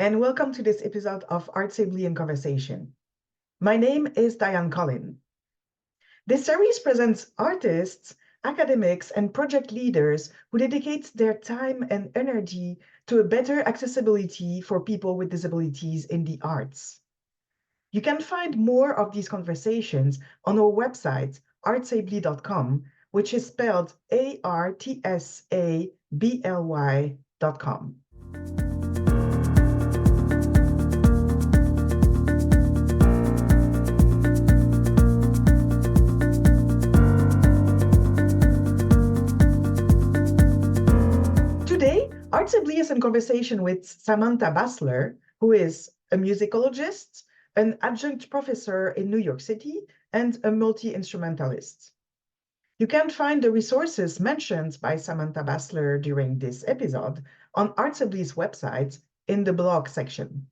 and welcome to this episode of Art Sibley in Conversation. My name is Diane Collin. This series presents artists, academics, and project leaders who dedicate their time and energy to a better accessibility for people with disabilities in the arts. You can find more of these conversations on our website, artsably.com, which is spelled artsably.com. Today, Art Sibley is in conversation with Samantha Basler, who is a musicologist, an adjunct professor in New York City, and a multi-instrumentalist. You can find the resources mentioned by Samantha Basler during this episode on Art Sibley's website in the blog section.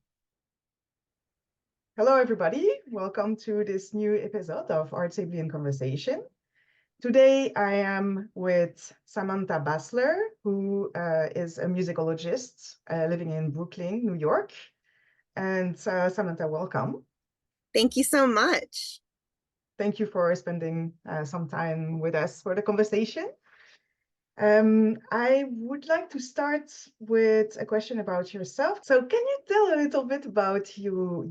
Hello, everybody. Welcome to this new episode of Art Sibley in Conversation. Today, I am with Samantha Basler, who is a musicologist living in Brooklyn, New York. And Samantha, welcome. Thank you so much. Thank you for spending some time with us for the conversation. I would like to start with a question about yourself. So can you tell a little bit about your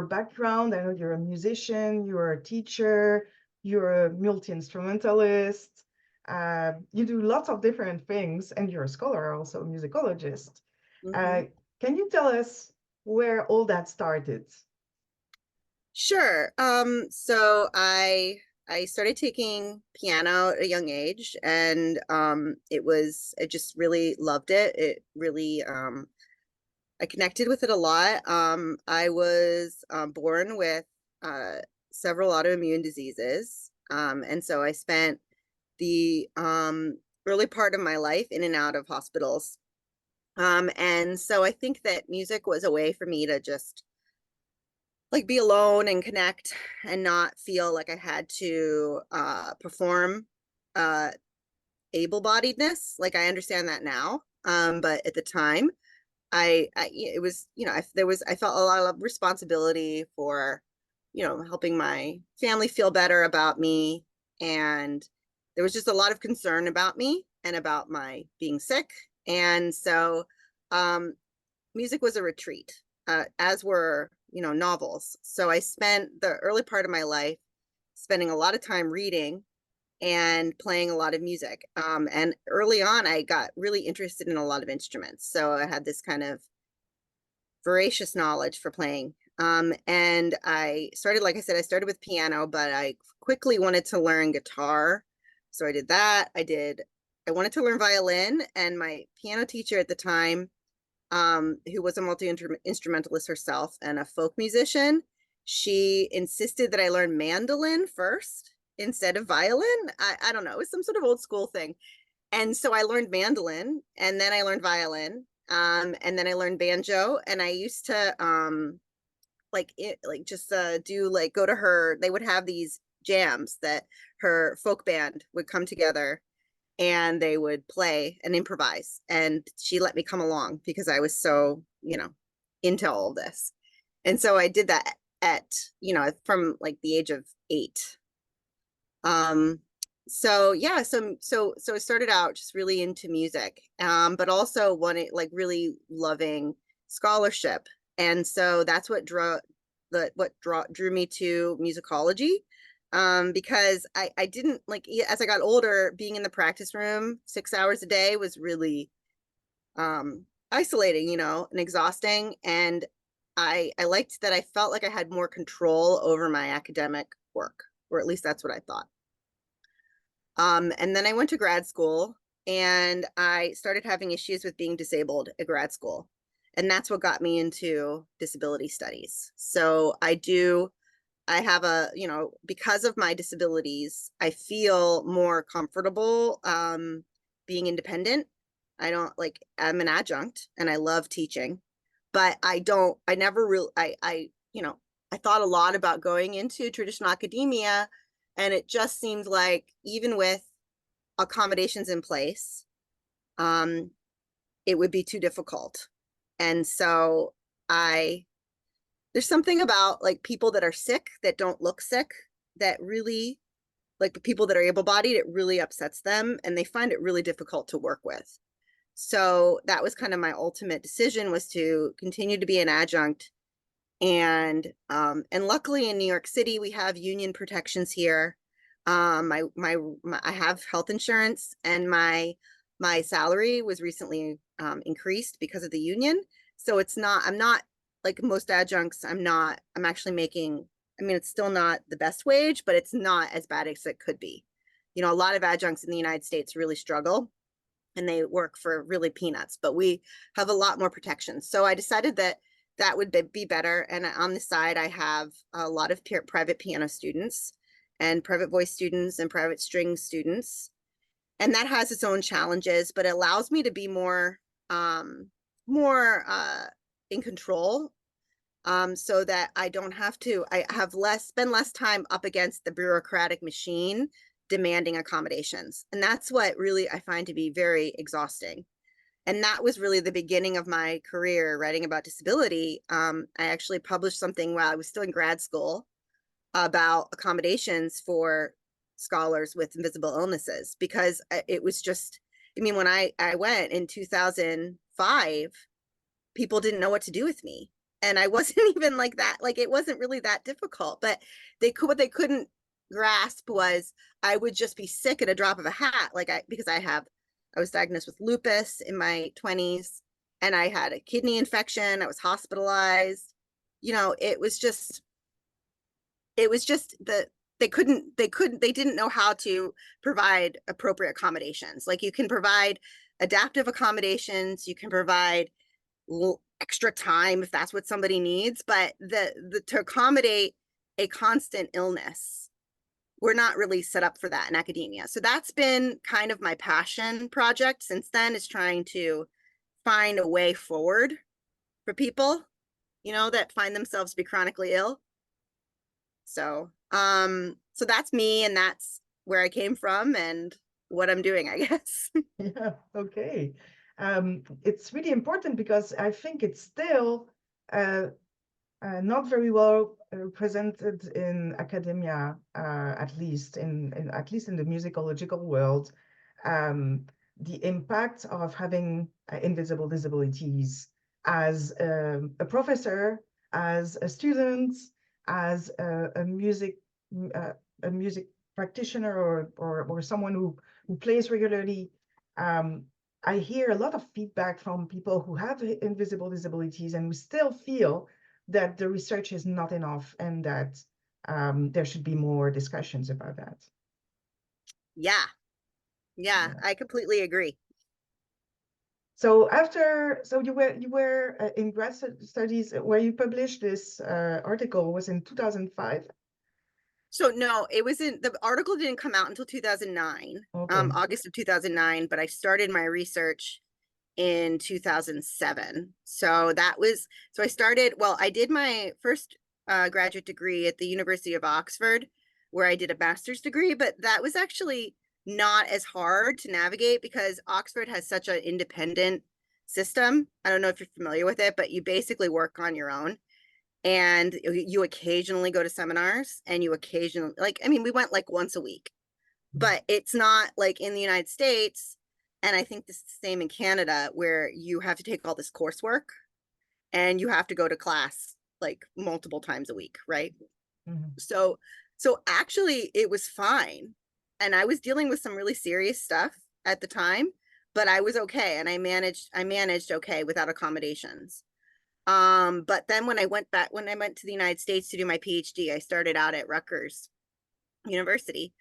background? I know you're a musician, you're a teacher, you're a multi-instrumentalist. You do lots of different things, and you're a scholar, also a musicologist. Can you tell us where all that started? Sure. So I started taking piano at a young age, and I just really loved it. It really I connected with it a lot. I was born with several autoimmune diseases. And so I spent the early part of my life in and out of hospitals. And so I think that music was a way for me to just like be alone and connect and not feel like I had to perform able-bodiedness. Like I understand that now. But at the time, it was, I felt a lot of responsibility for, helping my family feel better about me. And there was just a lot of concern about me and about my being sick. And so music was a retreat, as were, novels. So I spent the early part of my life spending a lot of time reading and playing a lot of music. And early on, I got really interested in a lot of instruments. So I had this kind of voracious knowledge for playing. And I started, like I said, I started with piano, but I quickly wanted to learn guitar. So I did that. I wanted to learn violin, and my piano teacher at the time, who was a multi-instrumentalist herself and a folk musician, she insisted that I learn mandolin first instead of violin. I don't know, it was some sort of old school thing. And so I learned mandolin, and then I learned violin, and then I learned banjo. And I used to go to her. They would have these jams that her folk band would come together and they would play and improvise. And she let me come along because I was so, into all of this. And so I did that from like the age of 8. So yeah, so I started out just really into music, but also really loving scholarship. And so that's what drew me to musicology. Because I didn't as I got older, being in the practice room 6 hours a day was really isolating, and exhausting. And I liked that I felt like I had more control over my academic work, or at least that's what I thought. And then I went to grad school, and I started having issues with being disabled at grad school. And that's what got me into disability studies. So I have because of my disabilities, I feel more comfortable being independent. I'm an adjunct and I love teaching, but I thought a lot about going into traditional academia, and it just seemed like even with accommodations in place, it would be too difficult. And so there's something about like people that are sick that don't look sick that really, like the people that are able-bodied, it really upsets them and they find it really difficult to work with. So that was kind of my ultimate decision, was to continue to be an adjunct. And luckily in New York City, we have union protections here. I have health insurance, and my salary was recently increased because of the union. So I'm not like most adjuncts. I'm actually making, I mean, it's still not the best wage, but it's not as bad as it could be. You know, a lot of adjuncts in the United States really struggle and they work for really peanuts, but we have a lot more protections. So I decided that that would be better. And on the side, I have a lot of private piano students and private voice students and private string students. And that has its own challenges, but it allows me to be more in control, so that I don't have to, I have spend less time up against the bureaucratic machine demanding accommodations. And that's what really I find to be very exhausting. And that was really the beginning of my career writing about disability. I actually published something while I was still in grad school about accommodations for scholars with invisible illnesses, because it was just, I mean, when I went in 2005, people didn't know what to do with me. And I wasn't even like that, like it wasn't really that difficult, but what they couldn't grasp was I would just be sick at a drop of a hat. Because I was diagnosed with lupus in my 20s, and I had a kidney infection. I was hospitalized. You know, it was just that they didn't know how to provide appropriate accommodations. Like, you can provide adaptive accommodations, you can provide extra time if that's what somebody needs, but to accommodate a constant illness, we're not really set up for that in academia. So that's been kind of my passion project since then, is trying to find a way forward for people, you know, that find themselves to be chronically ill. So, so that's me, and that's where I came from and what I'm doing, I guess. Yeah, okay. It's really important because I think it's still not very well represented in academia, at least in the musicological world. The impact of having invisible disabilities as a professor, as a student, as uh, a music practitioner, or someone who plays regularly. I hear a lot of feedback from people who have invisible disabilities and who still feel that the research is not enough, and that there should be more discussions about that. Yeah, Yeah. I completely agree. So you were in grad studies where you published this article was in 2005. So no, the article didn't come out until 2009, Okay. August of 2009, but I started my research in 2007. So I did my first graduate degree at the University of Oxford, where I did a master's degree, but that was actually not as hard to navigate because Oxford has such an independent system. I don't know if you're familiar with it, but you basically work on your own. And you occasionally go to seminars, and you occasionally, like, I mean, we went like once a week, but it's not like in the United States. And I think this is the same in Canada, where you have to take all this coursework and you have to go to class like multiple times a week, right? Mhm. So, so actually it was fine. And I was dealing with some really serious stuff at the time, but I was okay. And I managed okay without accommodations. But then when I went to the United States to do my PhD, I started out at Rutgers University.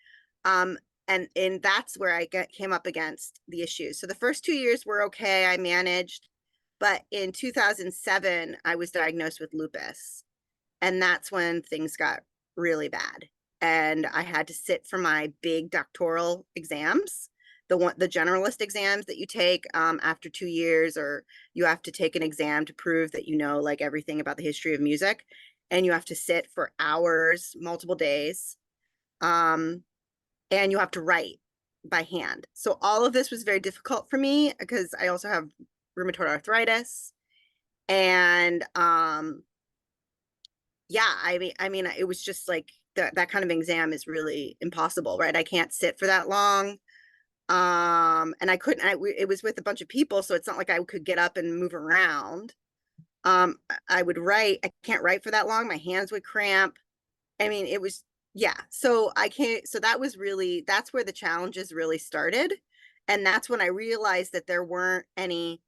Um, and that's where I came up against the issues. So the first 2 years were okay, I managed, but in 2007, I was diagnosed with lupus. And that's when things got really bad. And I had to sit for my big doctoral exams, the generalist exams that you take after 2 years, or you have to take an exam to prove that you know like everything about the history of music. And you have to sit for hours, multiple days. And you have to write by hand. So all of this was very difficult for me because I also have rheumatoid arthritis. And yeah, I mean, it was just like that kind of exam is really impossible, right? I can't sit for that long. And I couldn't, it was with a bunch of people, so it's not like I could get up and move around. I would write, I can't write for that long. My hands would cramp. I mean, it was, yeah. So I can't, so that was really, that's where the challenges really started. And that's when I realized that there weren't any,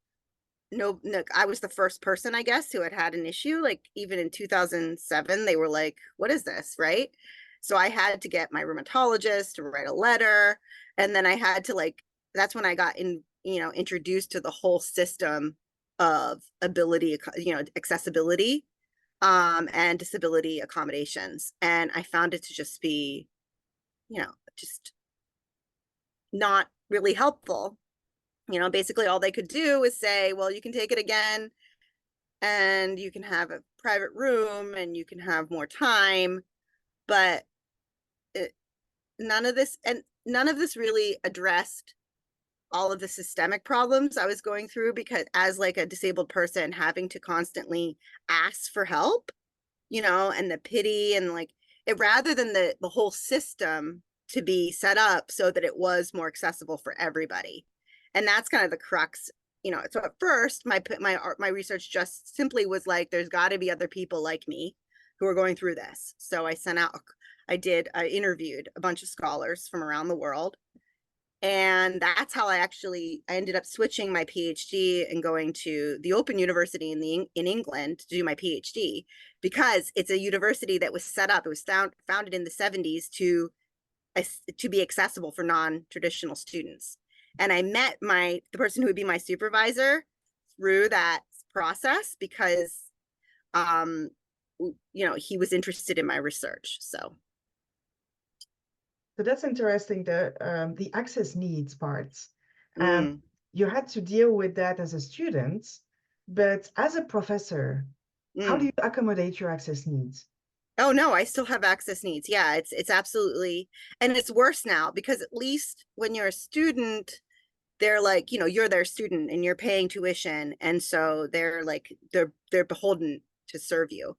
no, I was the first person, I guess, who had had an issue. Like even in 2007, they were like, what is this? Right. So I had to get my rheumatologist to write a letter. And then I had to like, that's when I got introduced to the whole system of ability, accessibility, and disability accommodations. And I found it to just be, just not really helpful. Basically all they could do is say, well, you can take it again and you can have a private room and you can have more time. But none of this really addressed all of the systemic problems I was going through, because as like a disabled person having to constantly ask for help, and the pity and like it, rather than the whole system to be set up so that it was more accessible for everybody. And that's kind of the crux, so at first my research just simply was like, there's got to be other people like me who are going through this. So I interviewed a bunch of scholars from around the world. And that's how I ended up switching my PhD and going to the Open University in England to do my PhD, because it's a university that was set up, it was founded in the 70s to be accessible for non-traditional students. And I met the person who would be my supervisor through that process because he was interested in my research. So that's interesting, the access needs parts. mm. You had to deal with that as a student, but as a professor, how do you accommodate your access needs? Oh no, I still have access needs. Yeah, it's absolutely, and it's worse now because at least when you're a student, they're like, you're their student and you're paying tuition, and so they're like they're beholden to serve you.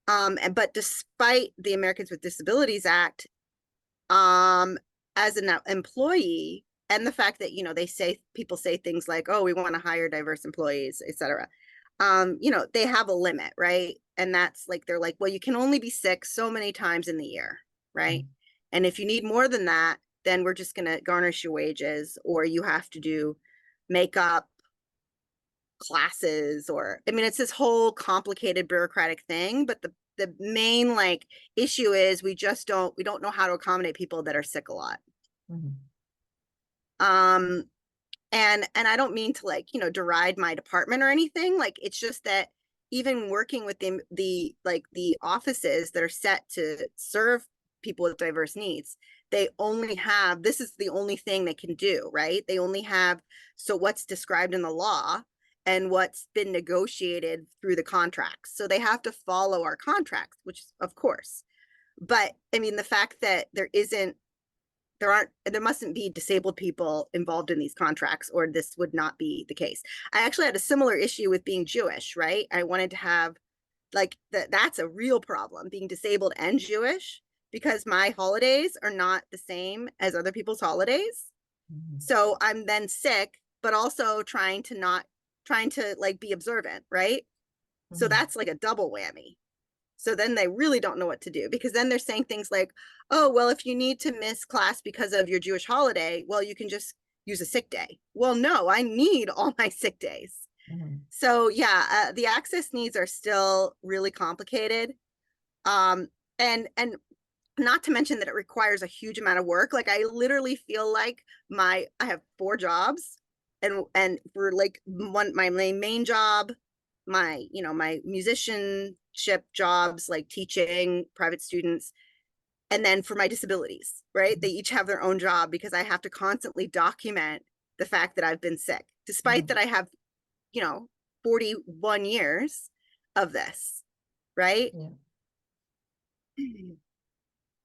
But despite the Americans with Disabilities Act, as an employee, and the fact that people say things like, oh, we want to hire diverse employees, etc. They have a limit, right? And that's like, they're like, well, you can only be sick so many times in the year, right? And if you need more than that, then we're just going to garnish your wages, or you have to do makeup classes, or I mean, it's this whole complicated bureaucratic thing. But the main like issue is we don't know how to accommodate people that are sick a lot. And I don't mean to like, deride my department or anything. Like, it's just that even working with the offices that are set to serve people with diverse needs, they only have, this is the only thing they can do, right? They only have, so what's described in the law and what's been negotiated through the contracts. So they have to follow our contracts, which of course, but I mean, the fact that there mustn't be disabled people involved in these contracts, or this would not be the case. I actually had a similar issue with being Jewish, right? I wanted to have like that's a real problem, being disabled and Jewish, because my holidays are not the same as other people's holidays. So I'm then sick, but also trying to like be observant, right? So that's like a double whammy. So then they really don't know what to do, because then they're saying things like, oh, well, if you need to miss class because of your Jewish holiday, well, you can just use a sick day. Well, no, I need all my sick days. So yeah, the access needs are still really complicated. And not to mention that it requires a huge amount of work. Like, I literally feel like I have 4 jobs, and for like my main job, my musicianship jobs, like teaching private students, and then for my disabilities, right? They each have their own job, because I have to constantly document the fact that I've been sick, despite that I have 41 years of this, right?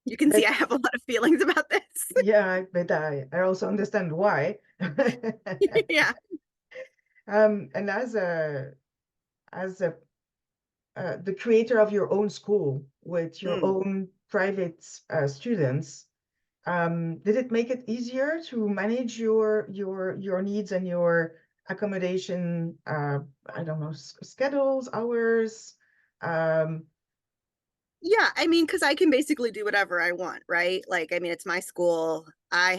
You can see I have a lot of feelings about this. Yeah, but I also understand why. Yeah. And as as the creator of your own school with your Mm. own private students, did it make it easier to manage your needs and your accommodation, I don't know, schedules, hours? Um, Yeah, I mean, because I can basically do whatever I want, right? Like, I mean, it's my school. I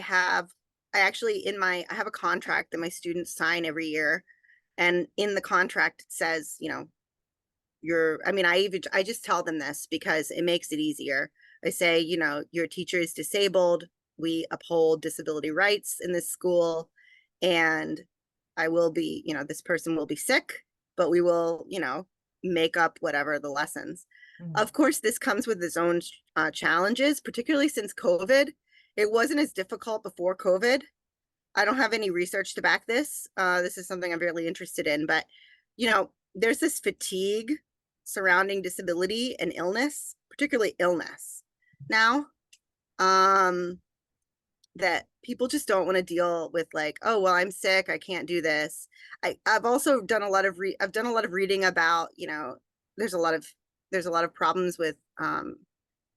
actually I have a contract that my students sign every year. And in the contract, it says, I mean, I just tell them this because it makes it easier. I say, your teacher is disabled. We uphold disability rights in this school. And I will be, this person will be sick, but we will, make up whatever the lessons. mhm, Of course, this comes with its own challenges, particularly since COVID. It wasn't as difficult before COVID. I don't have any research to back this. This is something I'm really interested in, but there's this fatigue surrounding disability and illness, particularly illness now, um, that people just don't want to deal with, like, oh, well, I'm sick, I can't do this. I've also done a lot of reading about, there's a lot of problems with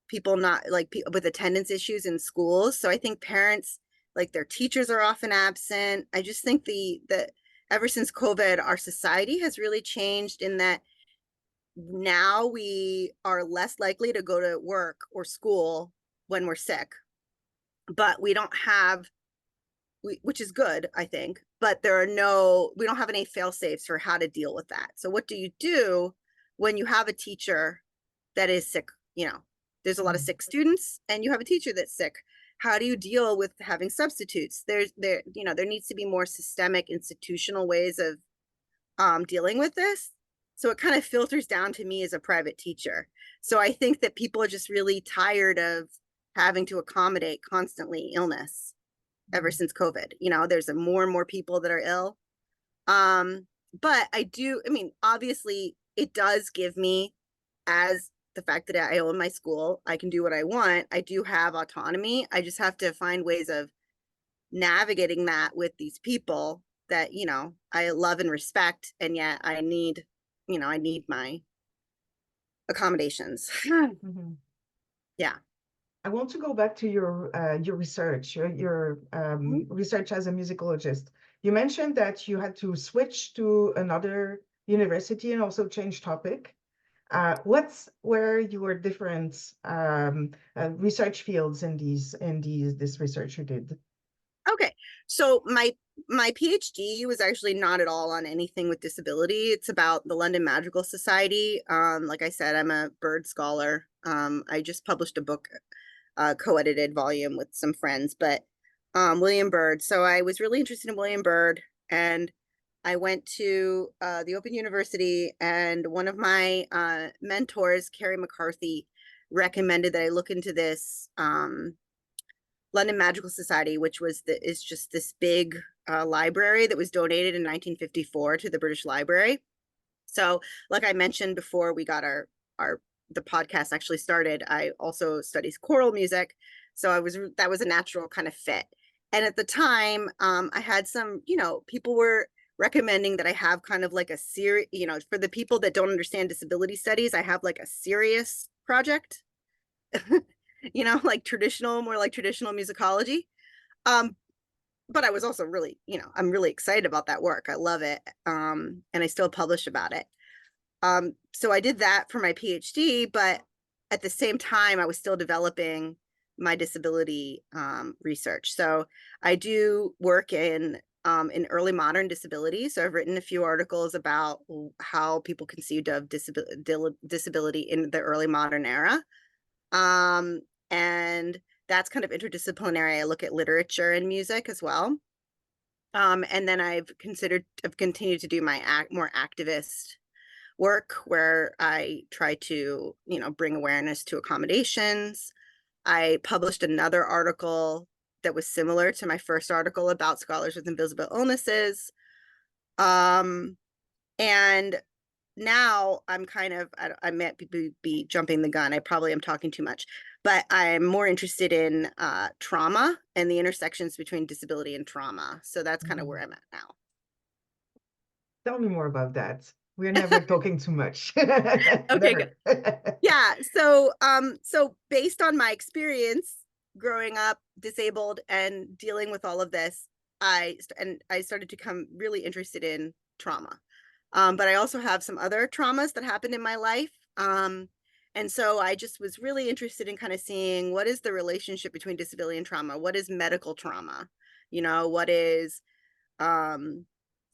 people not like with attendance issues in schools. So I think parents, like, their teachers are often absent. I just think the ever since COVID, our society has really changed in that now we are less likely to go to work or school when we're sick, but we don't have which is good, I think, but we don't have any fail safes for how to deal with that. So what do you do when you have a teacher that is sick? There's a lot of mhm, sick students and you have a teacher that's sick. How do you deal with having substitutes? There needs to be more systemic institutional ways of dealing with this. So it kind of filters down to me as a private teacher. So I think that people are just really tired of having to accommodate constantly illness ever mhm, since COVID. There's more and more people that are ill. Um, but I mean, obviously it does give me, as the fact that I own my school, I can do what I want. I do have autonomy. I just have to find ways of navigating that with these people that, I love and respect. And yet I need my accommodations. mhm. Yeah. I want to go back to your research, your research as a musicologist. You mentioned that you had to switch to another university and also change topic. What's where your different research fields in this research you did? Okay. So my PhD was actually not at all on anything with disability. It's about the London Madrigal Society. Like I said, I'm a bird scholar. I just published a book, co-edited volume with some friends, but William Byrd. So I was really interested in William Byrd, and I went to the Open University, and one of my mentors, Carrie McCarthy, recommended that I look into this London Magical Society, which is just this big library that was donated in 1954 to the British Library. So, like I mentioned before, we got our the podcast actually started. I also studied choral music, so that was a natural kind of fit. And at the time, I had some, people were recommending that I have kind of like a series, for the people that don't understand disability studies, I have like a serious project, more like traditional musicology. Um, but I was also really, I'm really excited about that work. I love it. And I still publish about it. So I did that for my PhD, but at the same time, I was still developing my disability research. So I do work in early modern disability. So I've written a few articles about how people conceived of disability in the early modern era. Um, and that's kind of interdisciplinary. I look at literature and music as well. And then I've continued to do my more activist work where I try to, bring awareness to accommodations. I published another article that was similar to my first article about scholars with invisible illnesses. Um, and now I'm kind of, I might be jumping the gun. I probably am talking too much, but I'm more interested in trauma and the intersections between disability and trauma. So that's kind of Mhm. where I'm at now. Tell me more about that. We're never talking too much. Okay, good. Never. Yeah. So based on my experience growing up disabled and dealing with all of this, I started to become really interested in trauma. But I also have some other traumas that happened in my life. And so I just was really interested in kind of seeing what is the relationship between disability and trauma? What is medical trauma? You know, um,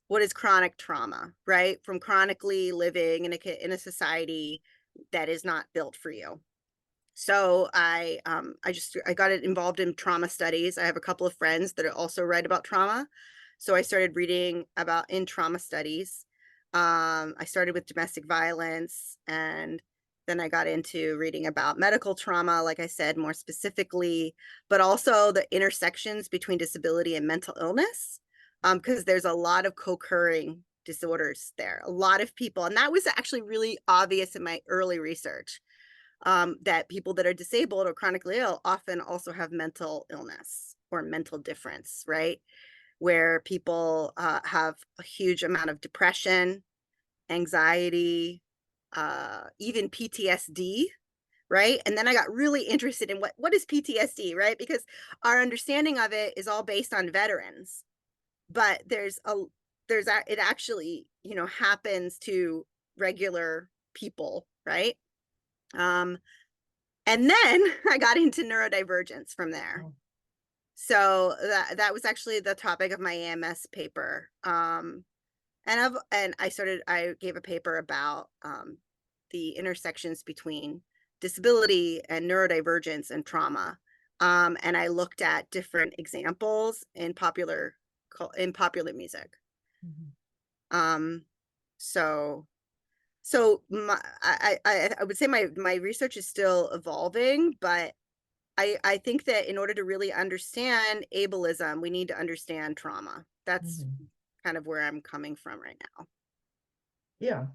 what is chronic trauma, right? From chronically living in a society that is not built for you. So I got involved in trauma studies. I have a couple of friends that also write about trauma. So I started reading about in trauma studies. I started with domestic violence, and then I got into reading about medical trauma, like I said, more specifically, but also the intersections between disability and mental illness, because there's a lot of co-occurring disorders there. A lot of people, and that was actually really obvious in my early research, that people that are disabled or chronically ill often also have mental illness or mental difference, right? Where people have a huge amount of depression, anxiety, even PTSD, right? And then I got really interested in what is PTSD, right? Because our understanding of it is all based on veterans, but it actually, you know, happens to regular people, right? Um, and then I got into neurodivergence from there. Oh. So that was actually the topic of my AMS paper. And I gave a paper about the intersections between disability and neurodivergence and trauma. And I looked at different examples in popular music. Mhm. Um, so I would say my research is still evolving, but I think that in order to really understand ableism, we need to understand trauma. That's Mhm. kind of where I'm coming from right now. Yeah,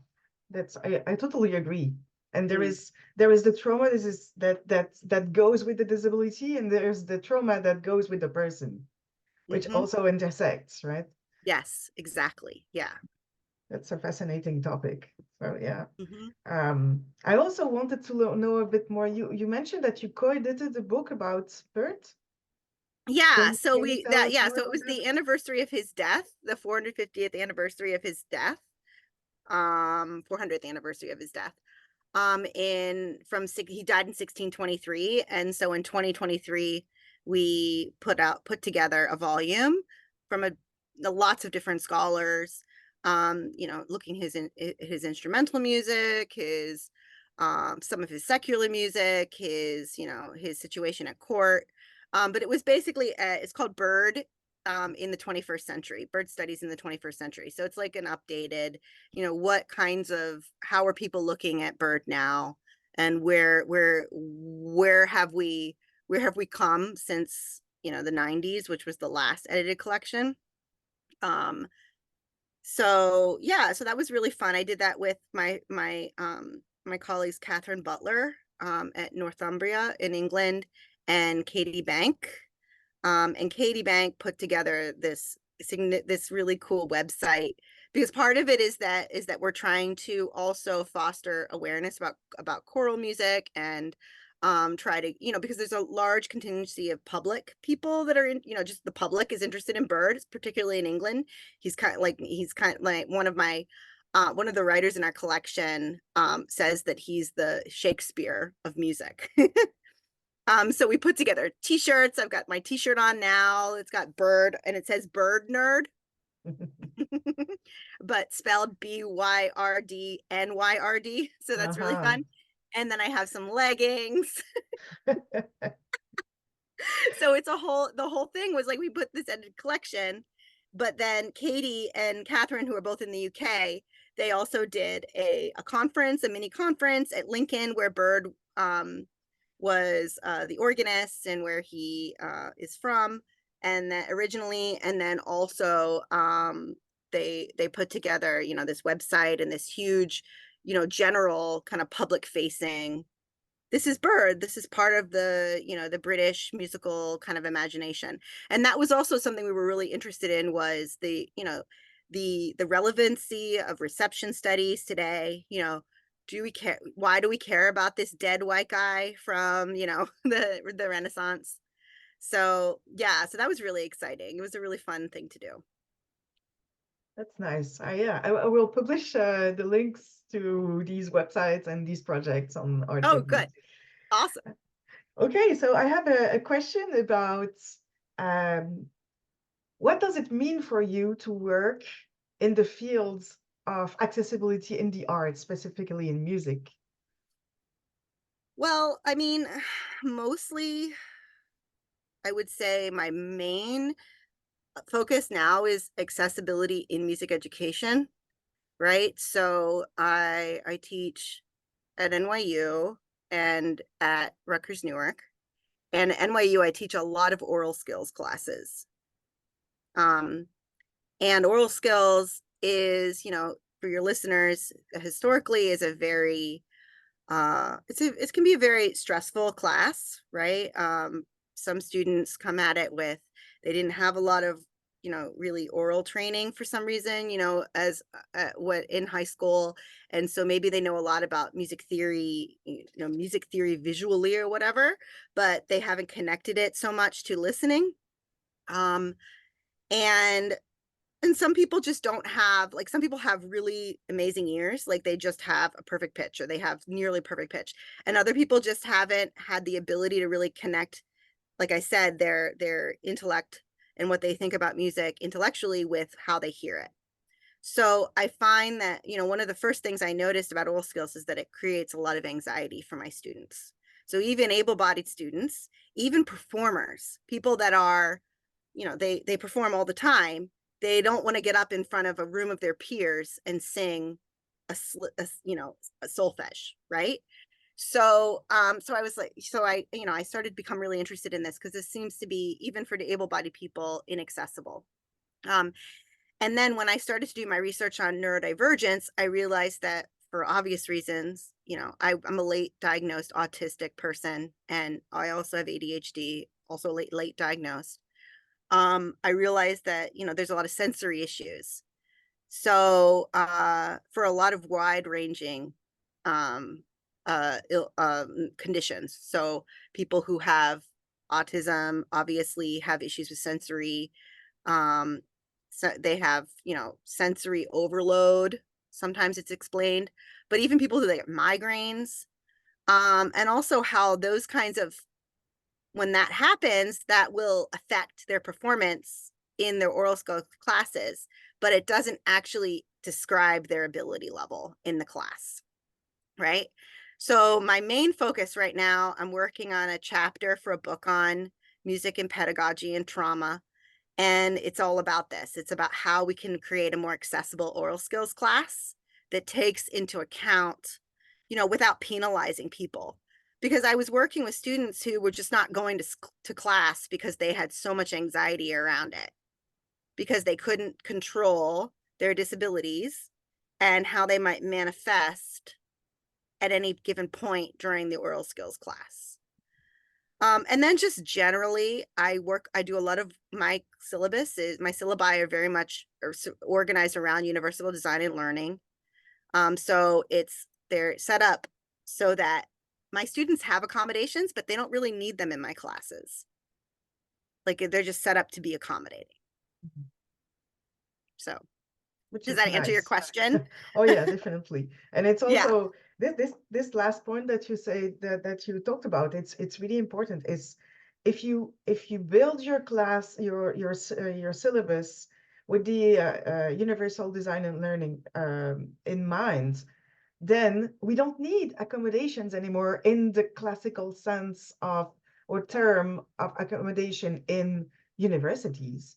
I totally agree. And Mm. there is the trauma that goes with the disability, and there's the trauma that goes with the person, which Hmm. also intersects, right? Yes, exactly. Yeah. That's a fascinating topic. So yeah. Hmm. I also wanted to know a bit more. You mentioned that you co-edited a book about Bert. Yeah. Can you tell us more So it about was that? the anniversary of his death, the 450th anniversary of his death. 400th anniversary of his death. He died in 1623, and so in 2023 we put together a volume from lots of different scholars, you know, looking his instrumental music, his some of his secular music, his, you know, his situation at court. But it was basically it's called Bird, in the 21st century, bird studies in the 21st century. So it's like an updated, you know, how are people looking at bird now, and where have we come since, you know, the 90s, which was the last edited collection. Um, so yeah, so that was really fun. I did that with my colleagues Catherine Butler at Northumbria in England, and Katie Bank. And Katie Bank put together this really cool website, because part of it is that we're trying to also foster awareness about choral music, and try to, you know, because there's a large contingency of public people that are in, you know, just the public is interested in birds, particularly in England. He's kind of like one of the writers in our collection says that he's the Shakespeare of music. So we put together t-shirts. I've got my t-shirt on now. It's got bird, and it says Bird Nerd, but spelled BYRDNYRD. So that's really Uh-huh. fun. And then I have some leggings. So the whole thing was like, we put this edited collection, but then Katie and Catherine, who are both in the UK, they also did a conference, a mini conference at Lincoln, where Bird was the organist, and where he is from, and that originally, and then also they put together, you know, this website and this huge, you know, general kind of public facing, this is Bird, this is part of the, you know, the British musical kind of imagination. And that was also something we were really interested in, was the, you know, the relevancy of reception studies today. You know, do we care? Why do we care about this dead white guy from, you know, the Renaissance? So yeah, so that was really exciting. It was a really fun thing to do. That's nice. Yeah, I will publish the links to these websites and these projects on Oh, Artsably. good. Awesome. Okay, so I have a question about um, what does it mean for you to work in the fields of accessibility in the arts, specifically in music? Well, I mean, mostly I would say my main focus now is accessibility in music education, right? So I teach at NYU and at Rutgers Newark. And at NYU I teach a lot of oral skills classes. Um, and oral skills is, you know, for your listeners, historically is a very it can be a very stressful class, right? Some students come at it with, they didn't have a lot of, you know, really oral training for some reason, you know, as what in high school. And so maybe they know a lot about music theory, you know, music theory visually or whatever, but they haven't connected it so much to listening. Um, and and some people just don't have, like, some people have really amazing ears, like they just have a perfect pitch or they have nearly perfect pitch. And other people just haven't had the ability to really connect, like I said, their intellect and what they think about music intellectually with how they hear it. So I find that, you know, one of the first things I noticed about oral skills is that it creates a lot of anxiety for my students. So even able-bodied students, even performers, people that are, you know, they perform all the time, they don't want to get up in front of a room of their peers and sing you know, a solfege, right? So so I was like, so I, you know, I started to become really interested in this because this seems to be, even for the able-bodied people, inaccessible. um and then when I started to do my research on neurodivergence, I realized that for obvious reasons, you know, I'm a late diagnosed autistic person, and I also have ADHD, also late diagnosed. I realized that, you know, there's a lot of sensory issues. So for a lot of wide ranging um, conditions. So people who have autism obviously have issues with sensory. um, so they have, you know, sensory overload. Sometimes it's explained, but even people who get migraines, and also how those kinds of, when that happens, that will affect their performance in their oral skill classes, but it doesn't actually describe their ability level in the class, right? So my main focus right now, I'm working on a chapter for a book on music and pedagogy and trauma. And it's all about this. It's about how we can create a more accessible oral skills class that takes into account, you know, without penalizing people. Because I was working with students who were just not going to class because they had so much anxiety around it, because they couldn't control their disabilities and how they might manifest at any given point during the oral skills class. And then just generally, I do a lot of my my syllabi are very much organized around universal design and learning. So they're set up so that my students have accommodations, but they don't really need them in my classes. Like they're just set up to be accommodating. Mhm. So Which does is that answer your nice. question? Oh yeah, definitely. And it's Yeah. also this last point that you say that you talked about, it's really important, is if you build your class, your syllabus with the universal design and learning in mind, then we don't need accommodations anymore in the classical sense of or term of accommodation in universities.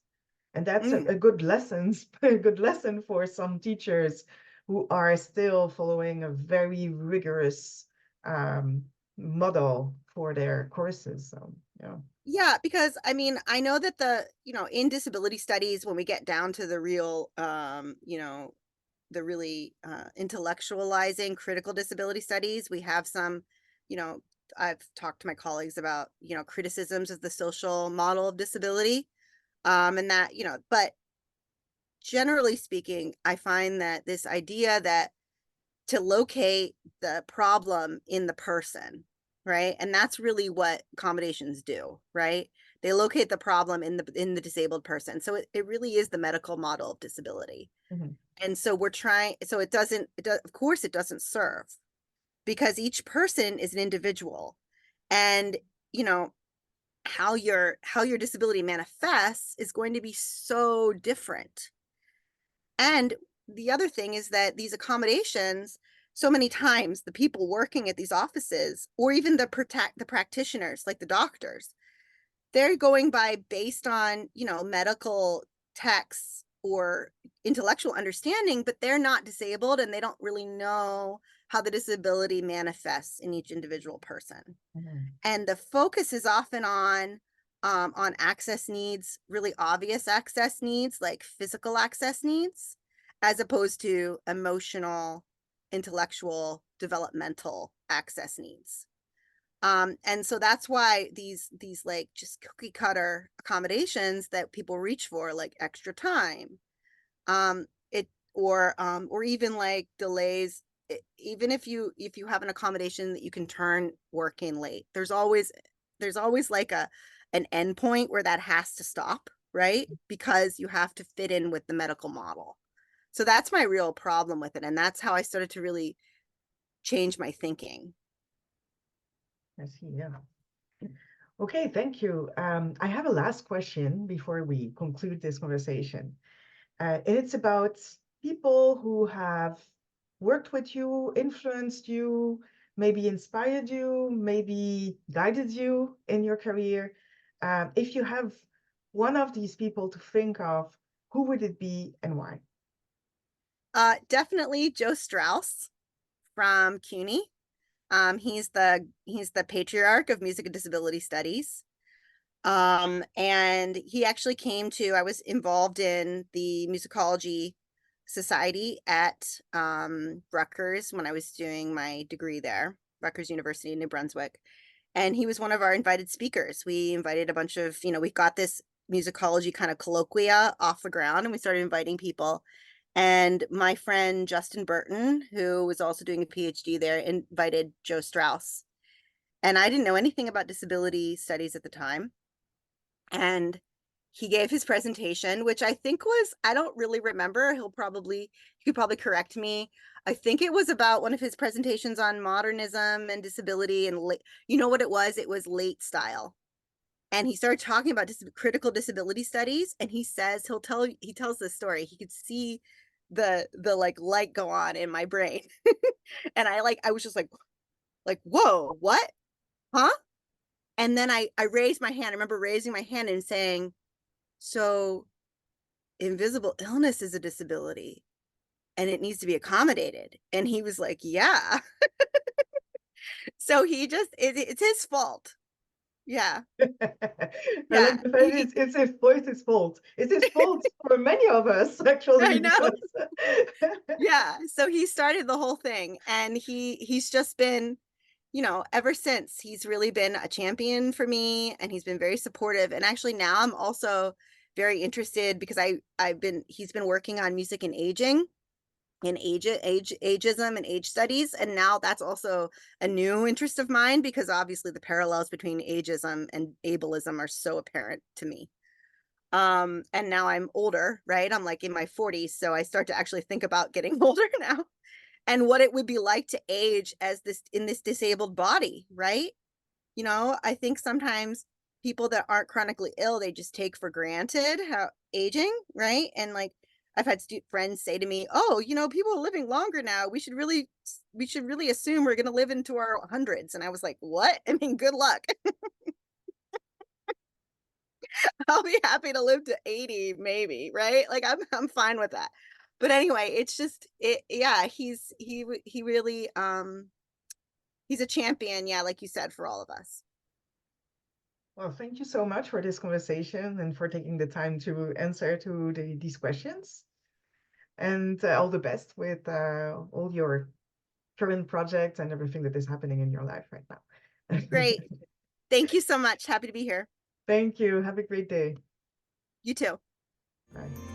And that's Mm. a good lessons, a good lesson for some teachers who are still following a very rigorous um, model for their courses. So, yeah. Yeah, because I mean, I know that you know, in disability studies, when we get down to the real, you know, the really intellectualizing critical disability studies, we have some, you know, I've talked to my colleagues about, you know, criticisms of the social model of disability. And that, you know, but generally speaking, I find that this idea that to locate the problem in the person, right? And that's really what accommodations do, right? They locate the problem in the disabled person. So it really is the medical model of disability. Mhm. And so we're trying, so it doesn't, of course it doesn't serve, because each person is an individual. And you know, how your disability manifests is going to be so different. And the other thing is that these accommodations, so many times the people working at these offices, or even the practitioners, like the doctors, they're going by based on, medical texts or intellectual understanding, but they're not disabled and they don't really know how the disability manifests in each individual person. Mhm. And the focus is often on access needs, really obvious access needs, like physical access needs, as opposed to emotional, intellectual, developmental access needs. And so that's why these like just cookie cutter accommodations that people reach for, like extra time, it or even like delays. Even if you have an accommodation that you can turn work in late, there's always like an end point where that has to stop, right? Because you have to fit in with the medical model. So that's my real problem with it, and that's how I started to really change my thinking. I see. Yeah. Okay, thank you. I have a last question before we conclude this conversation. And it's about people who have worked with you, influenced you, maybe inspired you, maybe guided you in your career. If you have one of these people to think of, who would it be and why? Definitely Joe Strauss from CUNY. He's the patriarch of music and disability studies. And he actually came to, I was involved in the musicology society at Rutgers when I was doing my degree there, Rutgers University in New Brunswick. And he was one of our invited speakers. We invited a bunch of, we got this musicology kind of colloquia off the ground, and we started inviting people. And my friend Justin Burton, who was also doing a PhD there, invited Joe Strauss. And I didn't know anything about disability studies at the time. And he gave his presentation, which I think was, I don't really remember. He could probably correct me. I think it was about one of his presentations on modernism and disability and you know what it was? It was late style. And he started talking about critical disability studies, and he tells this story. He could see the like light go on in my brain. And I was just like, whoa, what? Huh? And then I raised my hand. I remember raising my hand and saying, so invisible illness is a disability and it needs to be accommodated. And he was like, yeah. So it's his fault. Yeah. I Yeah. like the fact it's his voice, his fault. It's his fault for many of us, I actually, know. because Yeah. So he started the whole thing, and he's just been, ever since, he's really been a champion for me, and he's been very supportive. And actually now I'm also very interested because he's been working on music and aging and ageism and age studies. And now that's also a new interest of mine, because obviously the parallels between ageism and ableism are so apparent to me. And now I'm older, right? I'm like in my 40s, so I start to actually think about getting older now and what it would be like to age as this in this disabled body, right? I think sometimes people that aren't chronically ill, they just take for granted how aging, right? And like I've had friends say to me, "Oh, people are living longer now. We should really assume we're going to live into our hundreds." And I was like, "What?" I mean, good luck. I'll be happy to live to 80 maybe, right? Like I'm fine with that. But anyway, it's just yeah, he really he's a champion, yeah, like you said, for all of us. well, thank you so much for this conversation and for taking the time to answer to these questions. And all the best with all your current projects and everything that is happening in your life right now. Great. Thank you so much. Happy to be here. Thank you. Have a great day. You too. Bye.